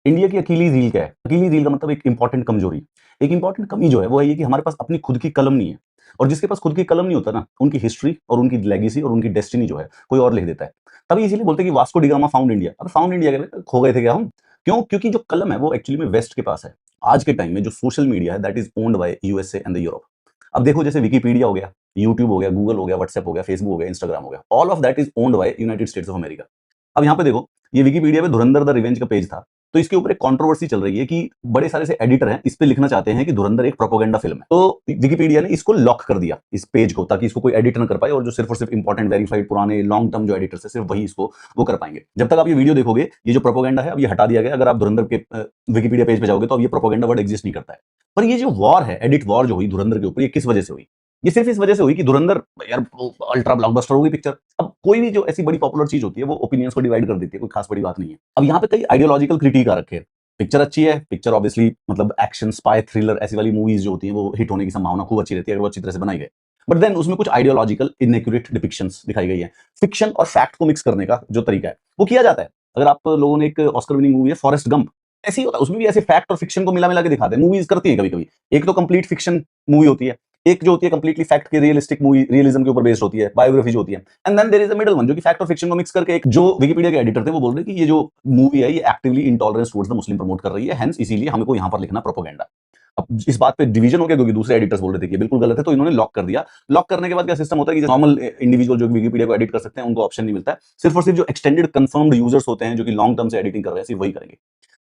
India की अकेली reel क्या है? अकेली रील का मतलब एक इंपॉर्टेंट कमजोरी। एक इंपॉर्टेंट कमी जो है वो है ये कि हमारे पास अपनी खुद की कलम नहीं है। और जिसके पास खुद की कलम नहीं होता ना, उनकी हिस्ट्री और उनकी लेगेसी और उनकी डेस्टिनी जो है कोई और लिख देता है। तभी इसीलिए बोलते हैं कि Vasco D gamma found India. अब फाउंड इंडिया के खो गए थे क्या हम? क्यों? क्योंकि जो कलम है वो एक्चुअली में वेस्ट के पास है। आज के टाइम में जो सोशल मीडिया है that is owned by USA and the Europe. अब देखो जैसे विकिपीडिया हो गया, यूट्यूब हो गया, गूगल हो गया, व्हाट्सएप हो गया, फेसबुक हो गया, इंस्टाग्राम हो गया, all of that is owned by United states of America. अब यहाँ पे देखो, ये विकिपीडिया पे धुरंधर द रिवेंज का पेज था। तो इसके ऊपर एक कंट्रोवर्सी चल रही है कि बड़े सारे से एडिटर हैं इस पे लिखना चाहते हैं कि धुरंधर एक प्रोपेगेंडा फिल्म है। तो विकिपीडिया ने इसको लॉक कर दिया इस पेज को, ताकि इसको कोई एडिट ना कर पाए और जो सिर्फ और सिर्फ इंपॉर्टेंट वेरीफाइड पुराने लॉन्ग टर्म जो एडिटर्स है सिर्फ वही इसको वो कर पाएंगे। जब तक आप ये वीडियो देखोगे ये जो प्रोपेगेंडा है अब ये हटा दिया गया। अगर आप धुरंधर के विकिपीडिया पेज पे जाओगे तो अब ये प्रोपेगेंडा वर्ड एग्जिस्ट नहीं करता है। पर ये जो वॉर है, एडिट वॉर जो हुई धुरंधर के ऊपर, ये किस वजह से हुई? ये सिर्फ इस वजह से हुई कि धुरंधर यार अल्ट्रा ब्लॉकबस्टर होगी पिक्चर। अब कोई भी जो ऐसी बड़ी पॉपुलर चीज होती है वो ओपिनियंस को डिवाइड कर देती है, कोई खास बड़ी बात नहीं है। अब यहाँ पे कई आइडियोलॉजिकल क्रिटिक आ रखे हैं। पिक्चर अच्छी है, पिक्चर ऑब्वियसली मतलब एक्शन स्पाई थ्रिलर ऐसी वाली मूवीज जो होती हैं वो हिट होने की संभावना खूब अच्छी रहती है अगर वो अच्छी तरह से बनाई गई। बट देन उसमें कुछ आइडियोलॉजिकल इनएक्यूरेट डिपिक्शंस दिखाई गई है। फिक्शन और फैक्ट को मिक्स करने का जो तरीका है वो किया जाता है। अगर आप लोगों ने एक ऑस्कर विनिंग मूवी है फॉरेस्ट गंप, ऐसे ही होता है, उसमें भी ऐसे फैक्ट और फिक्शन को मिला मिला के दिखाते हैं। मूवीज करती है कभी कभी। एक तो कंप्लीट फिक्शन मूवी होती है, एक जो होती है कंप्लीटली फैक्ट के रियलिस्टिक मूवी, रियलिज्म के ऊपर बेस्ड होती है, बायोग्राफी जो होती है। And then there is a middle one जो कि फैक्ट और फिक्शन को मिक्स करके एक, जो विकिपीडिया के एडिटर थे वो बोल रहे हैं कि ये जो मूवी है ये actively intolerance towards the Muslim promote कर रही है, हेंस इसीलिए हमको यहाँ पर लिखना प्रोपेगेंडा। अब इस बात पे डिवीजन हो गया क्योंकि दूसरे एडिटर्स बोल रहे थे कि ये बिल्कुल गलत है, तो इन्होंने लॉक कर दिया। लॉक करने के बाद क्या सिस्टम होता है कि नॉर्मल इंडिविजुअल जो विकिपीडिया को एडिट कर सकते हैं उनको ऑप्शन नहीं मिलता है। सिर्फ और सिर्फ जो एक्सटेंडेड कंफर्म्ड यूजर्स होते हैं जो कि लॉन्ग टर्म से एडिटिंग कर रहे हैं सिर्फ वही करेंगे।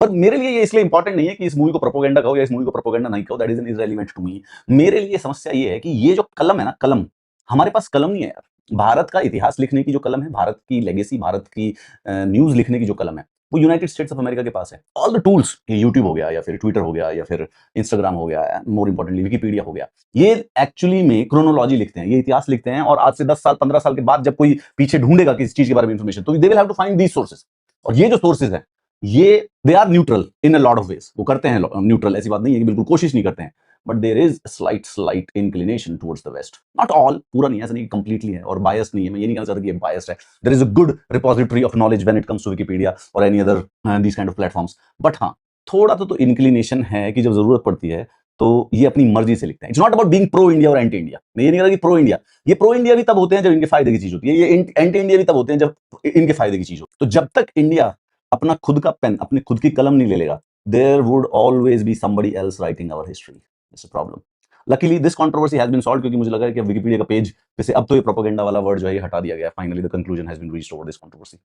पर मेरे लिए ये इसलिए इंपॉर्टेंट नहीं है कि इस मूवी को प्रोपेगेंडा कहो या इस मूवी को प्रोपेगेंडा नहीं कहो, that is an irrelevant to me. मेरे लिए समस्या ये है कि ये जो कलम है ना, कलम, हमारे पास कलम नहीं है यार। भारत का इतिहास लिखने की जो कलम है, भारत की लेगेसी, भारत की न्यूज लिखने की जो कलम है वो यूनाइटेड स्टेट्स ऑफ अमेरिका के पास है। ऑल द टूल्स, यूट्यूब हो गया या फिर ट्विटर हो गया या फिर इंस्टाग्राम हो गया, मोर इंपॉर्टेंटली विकिपीडिया हो गया, ये एक्चुअली में क्रोनोलॉजी लिखते हैं, ये इतिहास लिखते हैं। और आज से 10 साल 15 साल के बाद जब कोई पीछे ढूंढेगा किसी चीज के बारे में इंफॉर्मेशन, तो they will have to find these sources. और ये जो सोर्सेज है ये they are neutral in a lot of ways. वो करते हैं न्यूट्रल, ऐसी बात नहीं है कि बिल्कुल कोशिश नहीं करते हैं। But there is slight inclination towards the West, not all, पूरा नहीं है, ऐसा नहीं कंप्लीटली है और बायस नहीं है। मैं ये नहीं कहना चाहता कि ये बायस है। There is a good repository of knowledge when it comes to Wikipedia और any other these kind of platforms. But हाँ, थोड़ा तो इंक्लिनेशन है कि जब जरूरत पड़ती है तो ये अपनी मर्जी से लिखते हैं। It's not about being pro India और एंटी इंडिया। मैं ये नहीं कह रहा कि प्रो इंडिया, ये प्रो इंडिया भी तब होते हैं जब इनके फायदे की चीज होती है, ये एंटी इंडिया भी तब होते हैं जब इनके फायदे की चीज हो। तो जब तक इंडिया अपना खुद का पेन, अपनी खुद की कलम नहीं ले लेगा, there would always be somebody else writing our history. It's a problem. Luckily this controversy has been solved, क्योंकि मुझे लगा कि विकिपीडिया का पेज पे से अब तो ये प्रोपेगेंडा वाला वर्ड जो है ये हटा दिया गया। Finally the conclusion has been reached over this controversy.